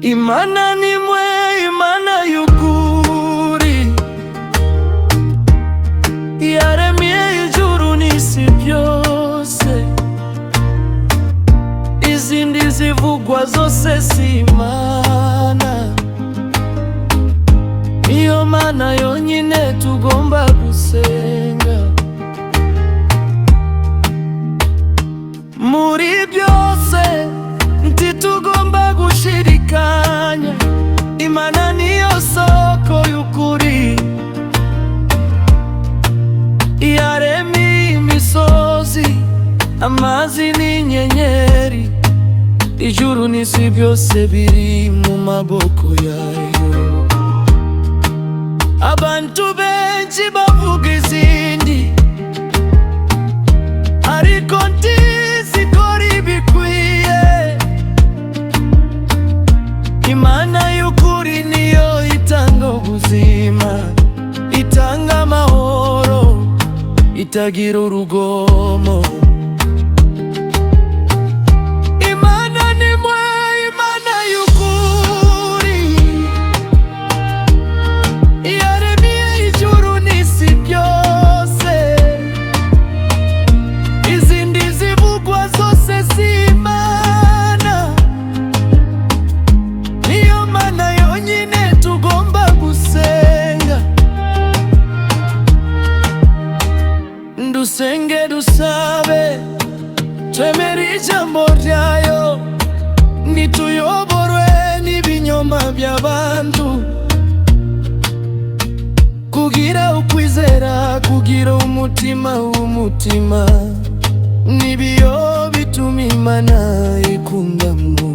Imana nimwe, Imana y'ukuri yaremye ijuru n'isi byose, izindi zivugwa zose si Imana. Iyo Mana yonyine tugomba gusenga. Muri byose ntitugomba gushidikanya, Imana niyo soko y'ukuri. Yaremye imisozi, amazi n'inyenyeri, ijuru n'isi byose biri mu maboko yayo. Abantu benshi bavuga izindi, ariko ntizikora ibikwiye. Imana y'ukuri niyo itanga ubuzima, itanga amahoro, itagira urugomo. Imana nimwe, Imana y'ukuri yaremye ijuru n'isi byose, izindi zivugwa zose si Imana. Niyo Mana yonyine tugomba gusenga. Dusenge dusabe, twemere ijambo ryayo, ntituyoborwe n'ibinyoma by'abantu. Kugira ukwizera, kugira umutima w'umutima, nibyo bituma Imana ikunda muntu.